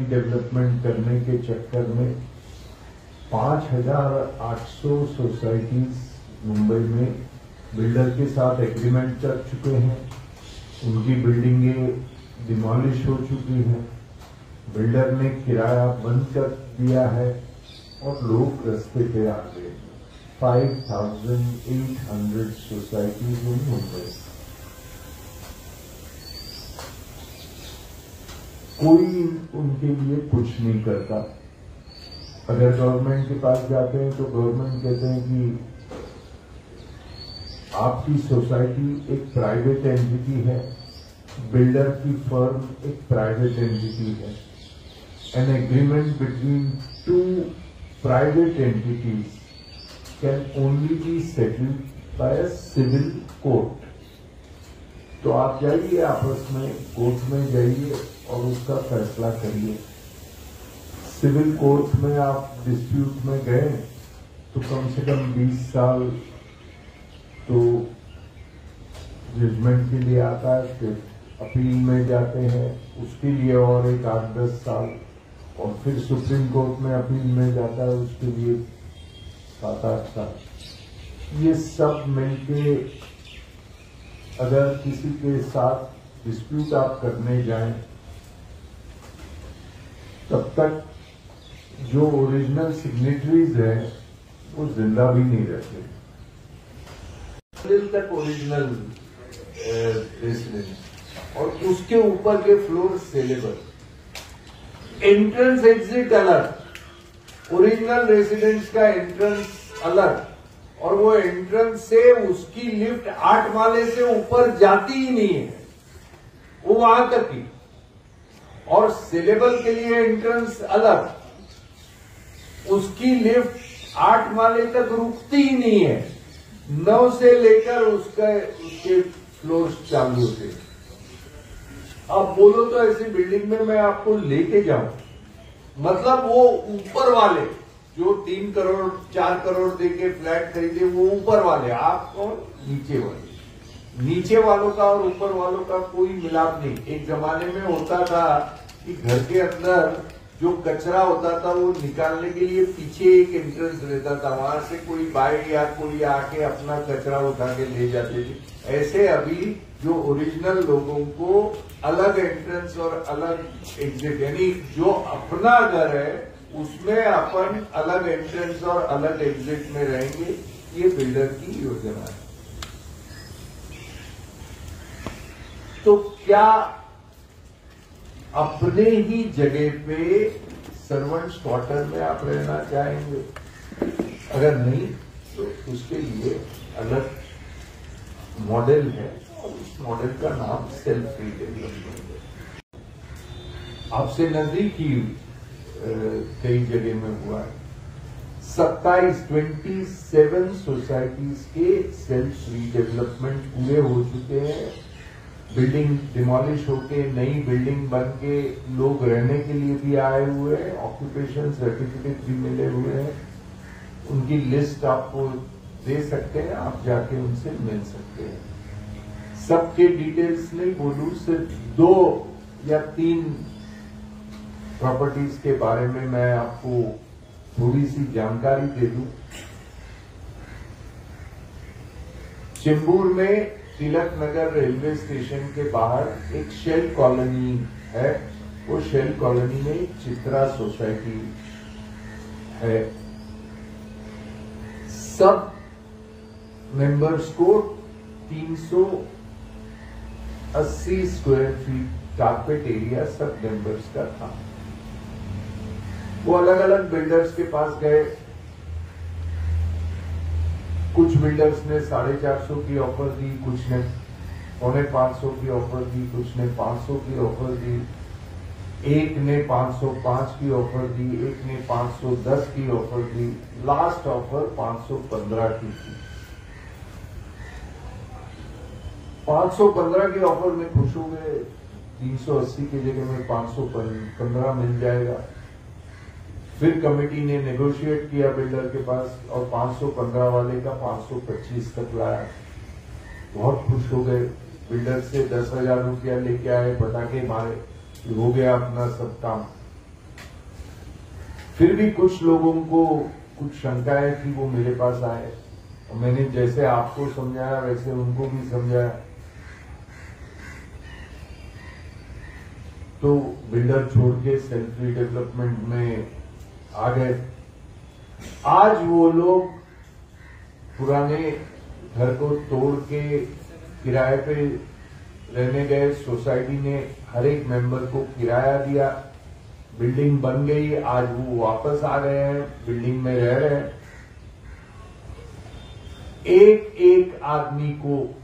Development करने के चक्कर में 5,800 सोसाइटीज मुंबई में बिल्डर के साथ एग्रीमेंट कर चुके हैं। उनकी बिल्डिंगें डिमोलिश हो चुकी हैं, बिल्डर ने किराया बंद कर दिया है और लोग रास्ते पे आ गए। 5,800 सोसाइटीज इन मुंबई। कोई उनके लिए कुछ नहीं करता। अगर गवर्नमेंट के पास जाते हैं तो गवर्नमेंट कहते हैं कि आपकी सोसाइटी एक प्राइवेट एंटिटी है, बिल्डर की फर्म एक प्राइवेट एंटिटी है। An agreement between two private entities can only be settled by a civil court. तो आप जाइए आपस में कोर्ट में जाइए और उसका फैसला करिए। सिविल कोर्ट में आप डिस्प्यूट में गए तो कम से कम 20 साल तो जजमेंट के लिए आता है, फिर अपील में जाते हैं उसके लिए और एक 8-10 साल, और फिर सुप्रीम कोर्ट में अपील में जाता है उसके लिए 7-8 साल। ये सब मिलके अगर किसी के साथ डिस्प्यूट आप करने जाएं तब तक जो ओरिजिनल सिग्नेटरीज हैं वो जिंदा भी नहीं रहते। तक ओरिजिनल रेसिडेंस और उसके ऊपर के फ्लोर सेलेबल, एंट्रेंस एग्जिट अलग, ओरिजिनल रेसिडेंस का एंट्रेंस अलग, और वो एंट्रेंस से उसकी लिफ्ट 8 माले से ऊपर जाती ही नहीं है, वो वहां तक ही। और सेलेबल के लिए एंट्रेंस अलग, उसकी लिफ्ट 8 माले तक रुकती ही नहीं है, 9 से लेकर उसके फ्लोर चालू होते। अब बोलो तो ऐसी बिल्डिंग में मैं आपको लेके जाऊं, मतलब वो ऊपर वाले जो 3 करोड़ 4 करोड़ देके फ्लैट खरीदे वो ऊपर वाले, आप और नीचे वाले, नीचे वालों का और ऊपर वालों का कोई मिलाप नहीं। एक जमाने में होता था कि घर के अंदर जो कचरा होता था वो निकालने के लिए पीछे एक एंट्रेंस रहता था, वहां से कोई बाइक या कोई आके अपना कचरा उठा के ले जाते थे। ऐसे अभी जो ओरिजिनल लोगों को अलग एंट्रेंस और अलग एग्जिट, यानी जो अपना घर है उसमें अपन अलग एंट्रेंस और अलग एग्जिट में रहेंगे, ये बिल्डर की योजना है। तो क्या अपने ही जगह पे सर्वेंट्स क्वार्टर में आप रहना चाहेंगे? अगर नहीं तो उसके लिए अलग मॉडल है और उस मॉडल का नाम सेल्फ रीडेवलपमेंट है। आपसे नजदीक ही कई जगह में हुआ है। 27 सोसाइटीज के सेल्फ रीडेवलपमेंट पूरे हो चुके हैं। बिल्डिंग डिमोलिश होके नई बिल्डिंग बन के लोग रहने के लिए भी आए हुए हैं, ऑक्यूपेशन सर्टिफिकेट भी मिले हुए हैं। उनकी लिस्ट आपको दे सकते हैं, आप जाके उनसे मिल सकते हैं। सबके डिटेल्स नहीं बोलूं, सिर्फ 2 या 3 प्रॉपर्टीज के बारे में मैं आपको थोड़ी सी जानकारी दे दूं। चेंबूर में तिलक नगर रेलवे स्टेशन के बाहर एक शेल कॉलोनी है। वो शेल कॉलोनी में चित्रा सोसाइटी है। सब मेंबर्स को 380 स्क्वायर फीट कारपेट एरिया सब मेंबर्स का था। वो अलग अलग बिल्डर्स के पास गए। कुछ बिल्डर्स ने 450 की ऑफर दी, कुछ ने 450 की ऑफर दी, कुछ ने 500 की ऑफर दी, एक ने 505 की ऑफर दी, एक ने 510 की ऑफर दी, लास्ट ऑफर 515 की थी। 515 की ऑफर में खुश हो गए, 380 की जगह में 515 मिल जाएगा। फिर कमेटी ने नेगोशिएट किया बिल्डर के पास और 515 वाले का 525 तक लाया। बहुत खुश हो गए। बिल्डर से 10,000 रुपया लेके आए, पटाखे मारे, हो गया अपना सब काम। फिर भी कुछ लोगों को कुछ शंकाएं थी, वो मेरे पास आए और मैंने जैसे आपको समझाया वैसे उनको भी समझाया, तो बिल्डर छोड़ के सेल्फ रिडेवलपमेंट में आ गए। आज वो लोग पुराने घर को तोड़ के किराए पे रहने गए। सोसाइटी ने हर एक मेंबर को किराया दिया, बिल्डिंग बन गई, आज वो वापस आ रहे हैं, बिल्डिंग में रह रहे हैं। एक एक आदमी को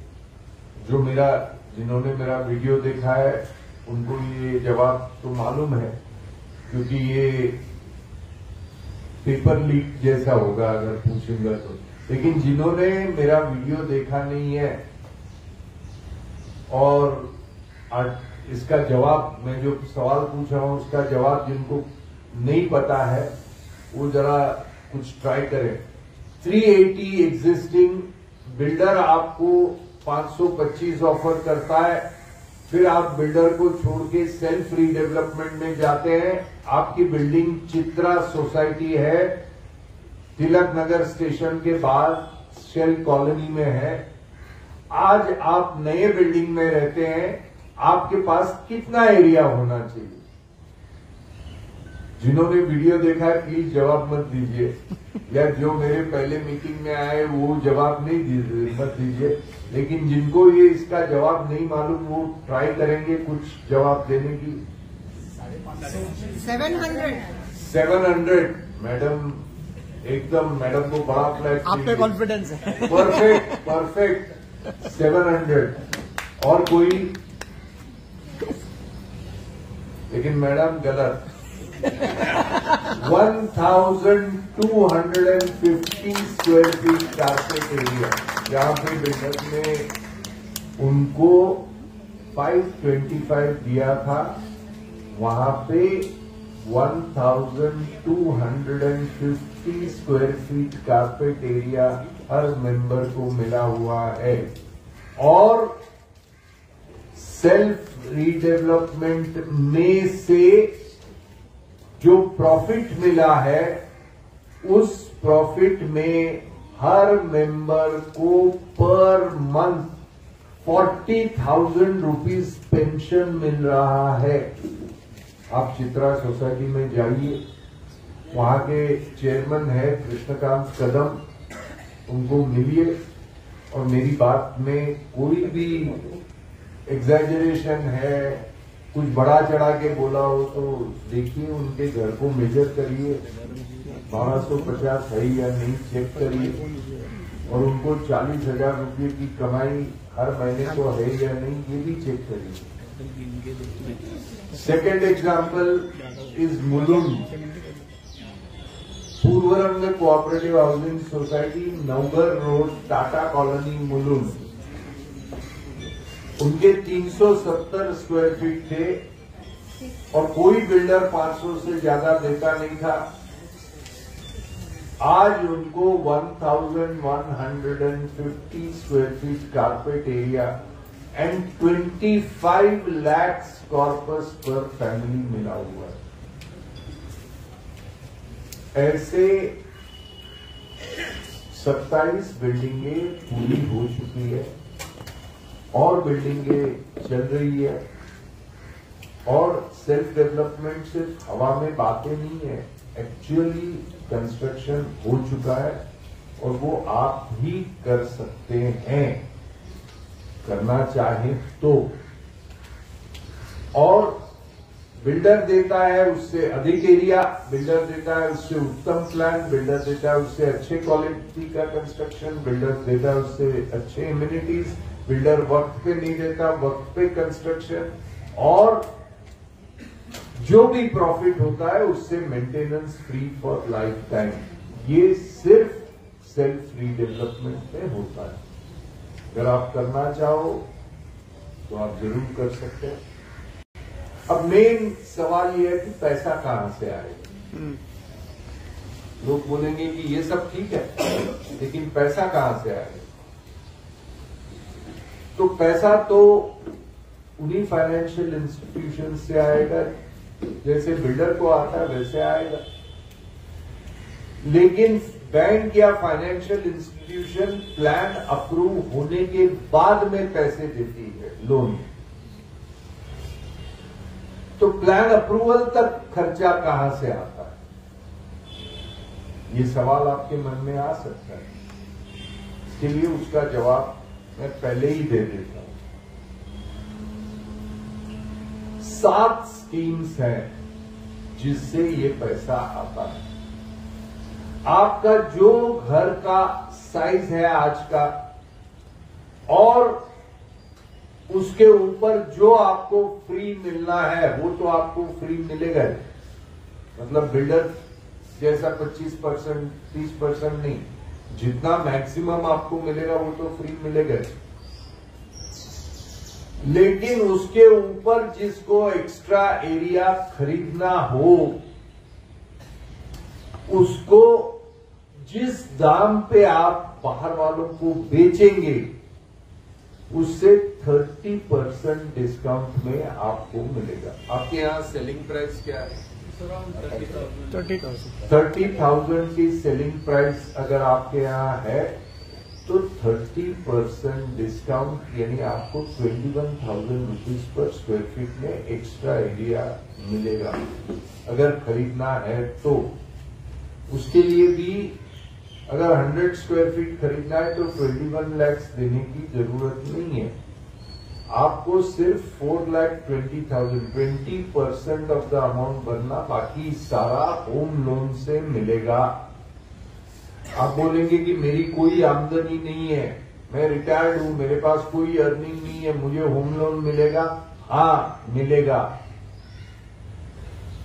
जिन्होंने मेरा वीडियो देखा है उनको ये जवाब तो मालूम है, क्योंकि ये पेपर लीक जैसा होगा अगर पूछूंगा तो। लेकिन जिन्होंने मेरा वीडियो देखा नहीं है और इसका जवाब, मैं जो सवाल पूछ रहा हूं उसका जवाब जिनको नहीं पता है वो जरा कुछ ट्राई करें। 380 एग्जिस्टिंग, बिल्डर आपको 525 ऑफर करता है, फिर आप बिल्डर को छोड़ के सेल्फ रीडेवलपमेंट में जाते हैं। आपकी बिल्डिंग चित्रा सोसाइटी है, तिलक नगर स्टेशन के बाद शेल कॉलोनी में है। आज आप नए बिल्डिंग में रहते हैं, आपके पास कितना एरिया होना चाहिए? जिन्होंने वीडियो देखा है प्लीज जवाब मत दीजिए, या जो मेरे पहले मीटिंग में आए वो जवाब नहीं दीजिए, मत दीजिए। लेकिन जिनको ये इसका जवाब नहीं मालूम वो ट्राई करेंगे कुछ जवाब देने की। 700 मैडम, एकदम मैडम को बड़ा फ्लैट, आप पे कॉन्फिडेंस है। परफेक्ट 700। और कोई? लेकिन मैडम गलत। 1250 स्क्वायर फीट कारपेट एरिया, जहां पे बिल्डर ने उनको 525 दिया था, वहां पे 1250 स्क्वायर फीट कारपेट एरिया हर मेंबर को मिला हुआ है। और सेल्फ रीडेवलपमेंट में से जो प्रॉफिट मिला है, उस प्रॉफिट में हर मेंबर को पर मंथ 40,000 रुपीज पेंशन मिल रहा है। आप चित्रा सोसाइटी में जाइए, वहां के चेयरमैन है कृष्णकांत कदम, उनको मिलिए और मेरी बात में कोई भी एग्जैजरेशन है, कुछ बड़ा चढ़ा के बोला हो तो देखिए, उनके घर को मेजर करिए, 1250 है या नहीं चेक करिए, और उनको 40,000 रुपये की कमाई हर महीने को है या नहीं ये भी चेक करिए। Second example is Mulund, Purvarang cooperative housing society, Navgar road, Tata colony, Mulund. उनके 370 स्क्वायर फीट थे और कोई बिल्डर 500 से ज्यादा देता नहीं था। आज उनको 1150 square feet carpet area and 25 lakh corpus पर फैमिली मिला हुआ है। ऐसे 27 बिल्डिंगें पूरी हो चुकी है और बिल्डिंगें चल रही है। और सेल्फ डेवलपमेंट सिर्फ हवा में बातें नहीं है, एक्चुअली कंस्ट्रक्शन हो चुका है और वो आप भी कर सकते हैं, करना चाहे तो। और बिल्डर देता है उससे अधिक एरिया, बिल्डर देता है उससे उत्तम प्लान, बिल्डर देता है उससे अच्छे क्वालिटी का कंस्ट्रक्शन, बिल्डर देता है उससे अच्छे इम्यूनिटीज, बिल्डर वक्त पे नहीं देता, वक्त पे कंस्ट्रक्शन, और जो भी प्रॉफिट होता है उससे maintenance free for life time. ये सिर्फ सेल्फ रीडेवलपमेंट में होता है। अगर आप करना चाहो तो आप जरूर कर सकते हैं। अब मेन सवाल ये है कि पैसा कहां से आएगा। लोग बोलेंगे कि ये सब ठीक है, लेकिन पैसा कहां से आएगा? तो पैसा तो उन्हीं फाइनेंशियल इंस्टीट्यूशन से आएगा, जैसे बिल्डर को आता है वैसे आएगा। लेकिन बैंक या फाइनेंशियल इंस्टीट्यूशन प्लान अप्रूव होने के बाद में पैसे देती है लोन। तो प्लान अप्रूवल तक खर्चा कहां से आता है, ये सवाल आपके मन में आ सकता है। इसके लिए उसका जवाब मैं पहले ही दे देता हूं। 7 स्कीम्स हैं जिससे ये पैसा आता है। आपका जो घर का साइज है आज का और उसके ऊपर जो आपको फ्री मिलना है वो तो आपको फ्री मिलेगा ही। मतलब बिल्डर जैसा 25% 30% नहीं, जितना मैक्सिमम आपको मिलेगा वो तो फ्री मिलेगा ही। लेकिन उसके ऊपर जिसको एक्स्ट्रा एरिया खरीदना हो उसको जिस दाम पे आप बाहर वालों को बेचेंगे उससे 30% डिस्काउंट में आपको मिलेगा। आपके यहाँ सेलिंग प्राइस क्या है? 30,000 की सेलिंग प्राइस अगर आपके यहाँ है तो 30% डिस्काउंट यानी आपको 21,000 रुपीज पर स्क्वायर फीट में एक्स्ट्रा एरिया मिलेगा अगर खरीदना है तो। उसके लिए भी अगर 100 स्क्वायर फीट खरीदना है तो 21 लाख देने की जरूरत नहीं है। आपको सिर्फ 4,20,000 20% ऑफ द अमाउंट भरना, बाकी सारा होम लोन से मिलेगा। आप बोलेंगे कि मेरी कोई आमदनी नहीं है, मैं रिटायर्ड हूं, मेरे पास कोई अर्निंग नहीं है, मुझे होम लोन मिलेगा? हाँ मिलेगा।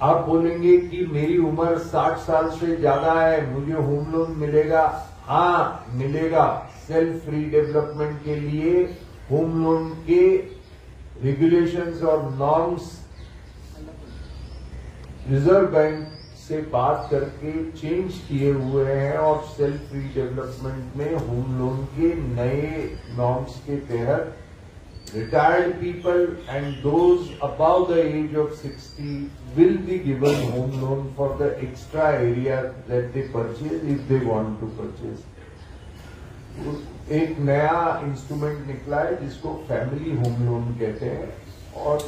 आप बोलेंगे कि मेरी उम्र 60 साल से ज्यादा है, मुझे होम लोन मिलेगा? हाँ मिलेगा। सेल्फ रीडेवलपमेंट के लिए होम लोन के रेगुलेशंस और नॉर्म्स रिजर्व बैंक से बात करके चेंज किए हुए हैं और सेल्फ रीडेवलपमेंट में होम लोन के नए नॉर्म्स के तहत retired people and those above the age of 60 will be given home loan for the extra area that they purchase if they want to purchase. एक नया इंस्ट्रूमेंट निकला है जिसको फैमिली होम लोन कहते हैं और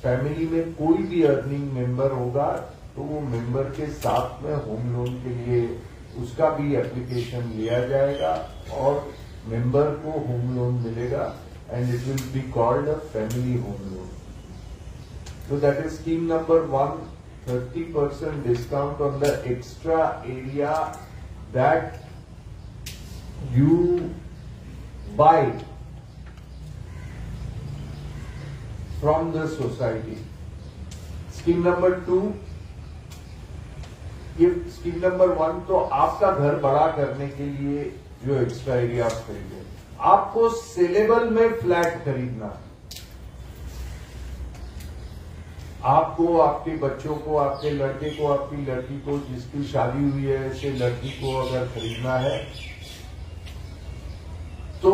फैमिली में कोई भी अर्निंग मेंबर होगा तो वो मेंबर के साथ में होम लोन के लिए उसका भी एप्लीकेशन लिया जाएगा और मेंबर को होम लोन मिलेगा and it will be called a family home loan. So that is scheme number 1, 30% discount on the extra area that you buy from the society. Scheme number 2, ये scheme number 1 तो आपका घर बड़ा करने के लिए जो एक्स्ट्रा एरिया आप खरीदे, आपको सेलेबल में फ्लैट खरीदना, आपको, आपके बच्चों को, आपके लड़के को, आपकी लड़की को, जिसकी शादी हुई है ऐसे लड़की को अगर खरीदना है तो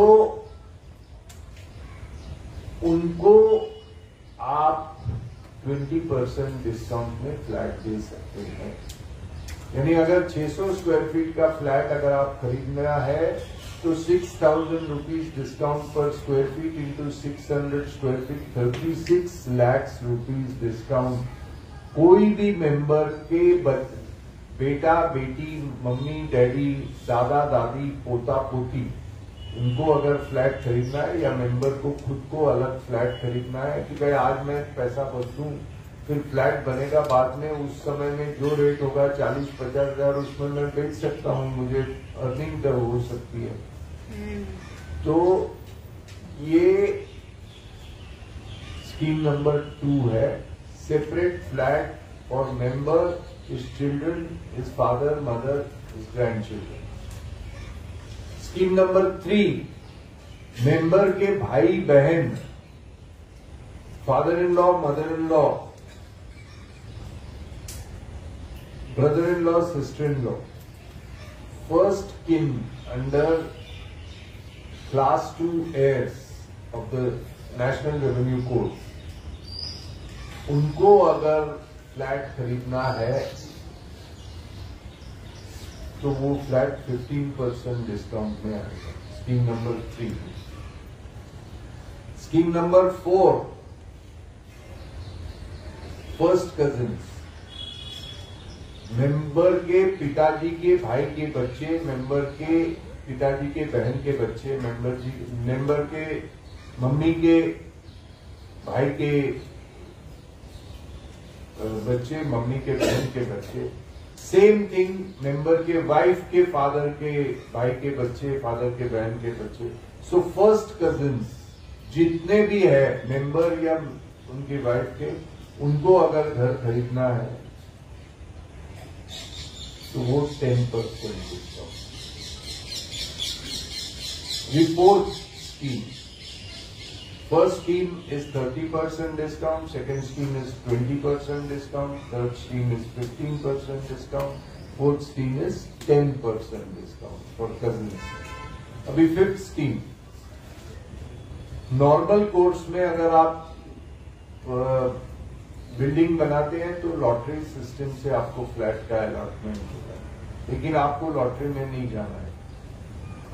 उनको आप 20% डिस्काउंट में फ्लैट दे सकते हैं। यानी अगर 600 स्क्वायर फीट का फ्लैट अगर आप खरीदना है तो 6,000 रुपीज डिस्काउंट पर square feet into 600 square feet 36 lakh rupees discount. कोई भी मेंबर के बेटा बेटी, मम्मी डैडी, दादा दादी, पोता पोती, उनको अगर फ्लैट खरीदना है या मेंबर को खुद को अलग फ्लैट खरीदना है कि भाई आज मैं पैसा बदलूं फिर फ्लैट बनेगा बाद में, उस समय में जो रेट होगा 40-50 हजार उसमें मैं बेच सकता हूं, मुझे अर्निंग तो हो सकती है। तो ये स्कीम नंबर 2 है, separate flat for member, his children, his father, mother, his grand children. Scheme number 3, member के भाई बहन, father in law, mother in law, brother in law, sister in law, first kin under class 2 heirs of the National Revenue Code, उनको अगर flat खरीदना है तो वो flat 15% discount में आएगा। Scheme number 3। Scheme number 4, first cousins. Member के पिताजी के भाई के बच्चे, मेंबर के पिताजी के बहन के बच्चे, मेंबर के मम्मी के भाई के बच्चे, मम्मी के बहन के बच्चे। सेम थिंग मेंबर के वाइफ के फादर के भाई के बच्चे, फादर के बहन के बच्चे। सो फर्स्ट कजिन्स जितने भी है मेंबर या उनकी वाइफ के, उनको अगर घर खरीदना है तो वो 10% discount. Report scheme. First scheme is 30% discount, second scheme is 20% discount, third scheme is 15% discount, fourth scheme is 10% discount for cousins. अभी फिफ्थ स्कीम, नॉर्मल कोर्स में अगर आप बिल्डिंग बनाते हैं तो लॉटरी सिस्टम से आपको फ्लैट का अलॉटमेंट होगा, लेकिन आपको लॉटरी में नहीं जाना है।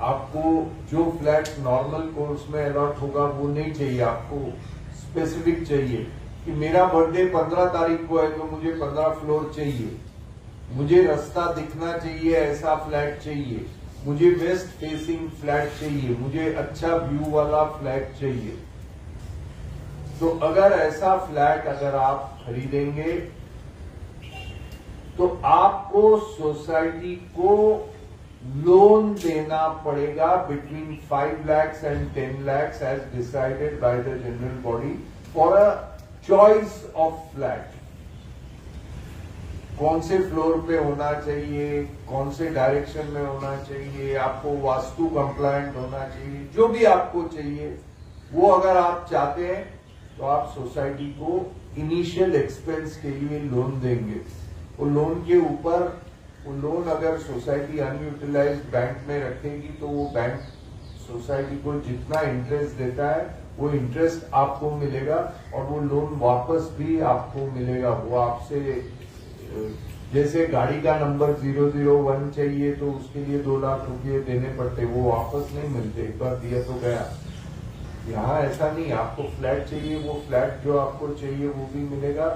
आपको जो फ्लैट नॉर्मल कोर्स में अलॉट होगा वो नहीं चाहिए, आपको स्पेसिफिक चाहिए कि मेरा बर्थडे 15 तारीख को है तो मुझे 15 फ्लोर चाहिए, मुझे रास्ता दिखना चाहिए, ऐसा फ्लैट चाहिए, मुझे वेस्ट फेसिंग फ्लैट चाहिए, मुझे अच्छा व्यू वाला फ्लैट चाहिए। तो अगर ऐसा फ्लैट अगर आप खरीदेंगे तो आपको सोसाइटी को लोन देना पड़ेगा between 5 lakhs and 10 lakhs as decided by the general body for a choice of flat। कौन से फ्लोर पे होना चाहिए, कौन से डायरेक्शन में होना चाहिए, आपको वास्तु कंप्लायंट होना चाहिए, जो भी आपको चाहिए वो अगर आप चाहते हैं तो आप सोसाइटी को इनिशियल एक्सपेंस के लिए लोन देंगे। वो लोन के ऊपर वो लोन अगर सोसाइटी अनयूटिलाइज्ड बैंक में रखेगी तो वो बैंक सोसाइटी को जितना इंटरेस्ट देता है वो इंटरेस्ट आपको मिलेगा और वो लोन वापस भी आपको मिलेगा। वो आपसे जैसे गाड़ी का नंबर 001 चाहिए तो उसके लिए 2 लाख रुपये देने पड़ते, वो वापस नहीं मिलते, एक बार दिया तो गया। यहाँ ऐसा नहीं, आपको फ्लैट चाहिए, वो फ्लैट जो आपको चाहिए वो भी मिलेगा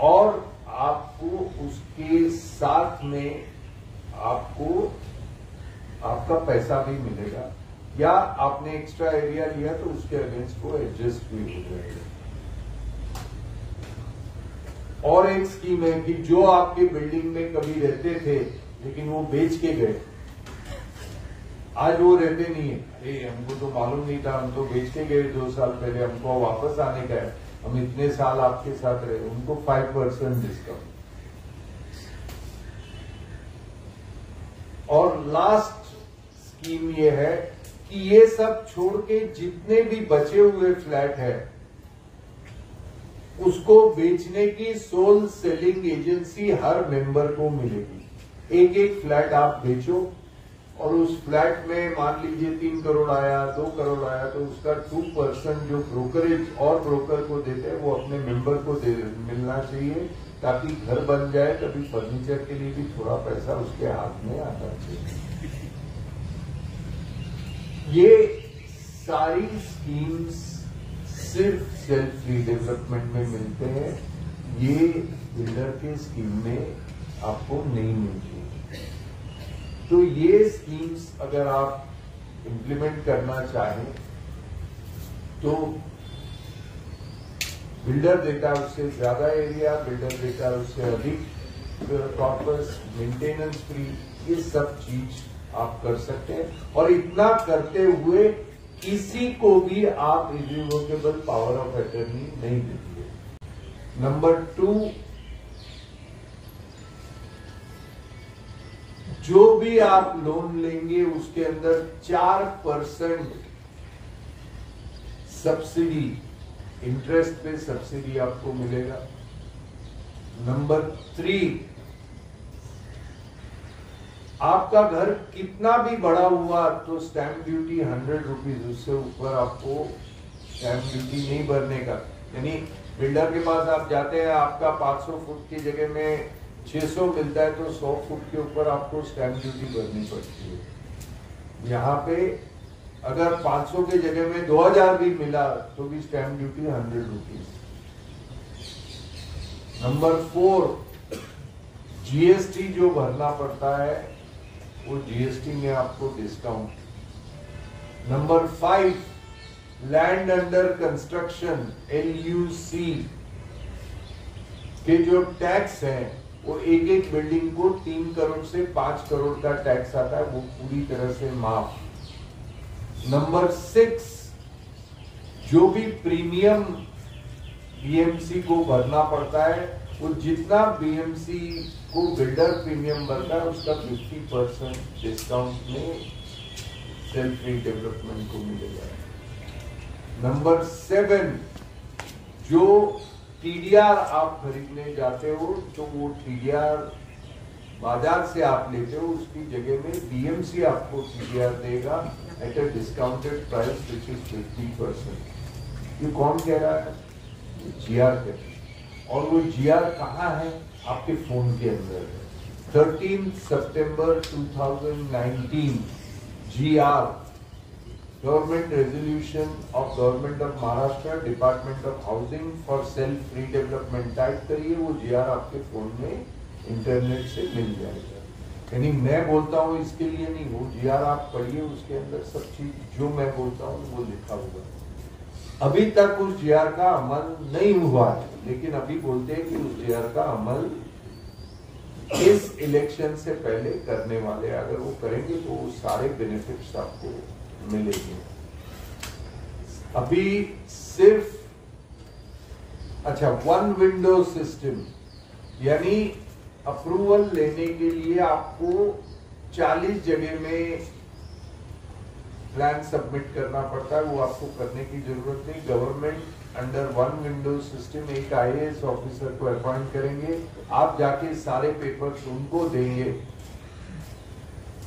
और आपको उसके साथ में आपको आपका पैसा भी मिलेगा, या आपने एक्स्ट्रा एरिया लिया तो उसके अगेंस्ट वो एडजस्ट भी हो जाएगा। और एक स्कीम है कि जो आपके बिल्डिंग में कभी रहते थे लेकिन वो बेच के गए, आज वो रहते नहीं है, अरे हमको तो मालूम नहीं था, हम तो बेच के गए 2 साल पहले, हमको वापस आने का है, हम इतने साल आपके साथ रहे, उनको 5% डिस्काउंट। और लास्ट स्कीम ये है कि ये सब छोड़ के जितने भी बचे हुए फ्लैट है उसको बेचने की सोल सेलिंग एजेंसी हर मेंबर को मिलेगी। एक एक फ्लैट आप बेचो और उस फ्लैट में मान लीजिए 3 करोड़ आया, 2 करोड़ आया, तो उसका 2% जो ब्रोकरेज और ब्रोकर को देते हैं वो अपने मेंबर को मिलना चाहिए, ताकि घर बन जाए, कभी फर्नीचर के लिए भी थोड़ा पैसा उसके हाथ में आना चाहिए। ये सारी स्कीम्स सिर्फ सेल्फ रीडेवलपमेंट में मिलते हैं, ये बिल्डर के स्कीम में आपको नहीं मिलती। तो ये स्कीम्स अगर आप इम्प्लीमेंट करना चाहें तो बिल्डर देता है उससे ज्यादा एरिया, बिल्डर देता है उससे अधिक कॉर्पस, मेंटेनेंस फ्री, ये सब चीज आप कर सकते हैं। और इतना करते हुए किसी को भी आप इरिवोकेबल पावर ऑफ अटर्नी नहीं देंगे। नंबर 2, जो भी आप लोन लेंगे उसके अंदर 4% सब्सिडी, इंटरेस्ट पे सब्सिडी आपको मिलेगा। नंबर 3, आपका घर कितना भी बड़ा हुआ तो स्टैंप ड्यूटी 100 रुपीज, उससे ऊपर आपको स्टैंप ड्यूटी नहीं भरने का। यानी बिल्डर के पास आप जाते हैं, आपका 500 फुट की जगह में 600 मिलता है तो 100 फुट के ऊपर आपको स्टैंप ड्यूटी भरनी पड़ती है। यहाँ पे अगर 500 के जगह में 2000 भी मिला तो भी stamp duty 100 rupees. Number 4, GST जो भरना पड़ता है वो जीएसटी में आपको discount. Number 5, land under construction LUC के जो टैक्स है वो एक बिल्डिंग को 3 करोड़ से 5 करोड़ का टैक्स आता है, वो पूरी तरह से माफ। नंबर 6, जो भी प्रीमियम बीएमसी को भरना पड़ता है वो जितना बीएमसी को बिल्डर प्रीमियम भरता है उसका 50% डिस्काउंट में सेल्फ रीडेवलपमेंट को मिलेगा। नंबर 7, जो टीडीआर आप खरीदने जाते हो तो वो टीडीआर बाजार से आप लेते हो, उसकी जगह में बीएमसी आपको टीडीआर देगा at a discounted price which is 50%। ये कौन कह रहा है? जीआर कहते हैं। और वो जीआर कहाँ है? आपके फोन के अंदर है। 13 सितंबर 2019 GR, government resolution of government of Maharashtra, department of housing for self redevelopment, type करिए, वो जीआर आपके फोन में इंटरनेट से मिल जाएगा। यानी मैं बोलता हूँ इसके लिए नहीं, वो जीआर आप पढ़िए, उसके अंदर सब चीज जो मैं बोलता हूँ वो लिखा हुआ है। अभी तक उस जीआर का अमल नहीं हुआ है, लेकिन अभी बोलते हैं कि उस जीआर का अमल इस इलेक्शन से पहले करने वाले, अगर वो करेंगे तो वो सारे बेनिफिट्स आपको मिलेंगे। अभी सिर्फ वन विंडो सिस्टम, यानी अप्रूवल लेने के लिए आपको 40 जगह में प्लान सबमिट करना पड़ता है, वो आपको करने की जरूरत नहीं। Government under one window system एक IAS ऑफिसर को अपॉइंट करेंगे, आप जाके सारे पेपर्स उनको देंगे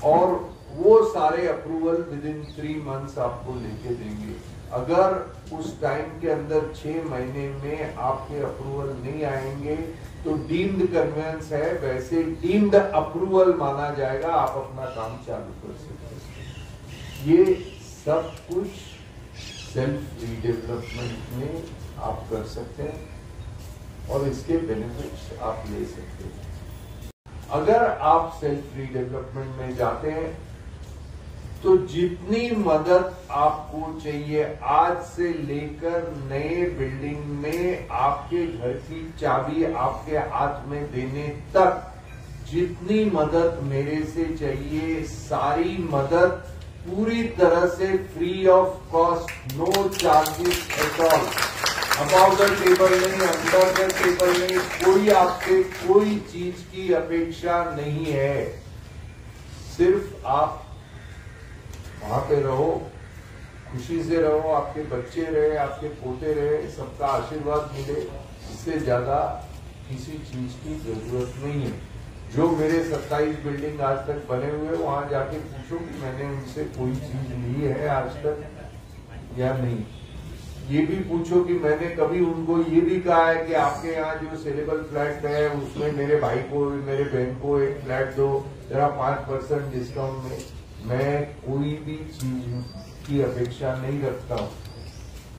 और वो सारे अप्रूवल विद इन 3 मंथ्स आपको लेके देंगे। अगर उस टाइम के अंदर 6 महीने में आपके अप्रूवल नहीं आएंगे तो डीम्ड कन्वेंस है, वैसे डीम्ड अप्रूवल माना जाएगा, आप अपना काम चालू कर सकते हैं। ये सब कुछ सेल्फ रीडेवलपमेंट में आप कर सकते हैं और इसके बेनिफिट्स आप ले सकते हैं। अगर आप सेल्फ रीडेवलपमेंट में जाते हैं तो जितनी मदद आपको चाहिए, आज से लेकर नए बिल्डिंग में आपके घर की चाबी आपके हाथ में देने तक, जितनी मदद मेरे से चाहिए, सारी मदद पूरी तरह से free of cost, no charges at all. About the table नहीं, अंडर द टेबल नहीं, कोई आपसे कोई चीज की अपेक्षा नहीं है। सिर्फ आप वहां पे रहो, खुशी से रहो, आपके बच्चे रहे, आपके पोते रहे, सबका आशीर्वाद मिले, इससे ज्यादा किसी चीज की जरूरत नहीं है। जो मेरे 27 बिल्डिंग आज तक बने हुए, वहां जाके पूछो कि मैंने उनसे कोई चीज ली है आज तक या नहीं। ये भी पूछो कि मैंने कभी उनको ये भी कहा है कि आपके यहाँ जो सेलेबल फ्लैट है उसमें मेरे भाई को, मेरे बहन को एक फ्लैट दो जरा 5% डिस्काउंट में। मैं कोई भी चीज की अपेक्षा नहीं रखता हूँ।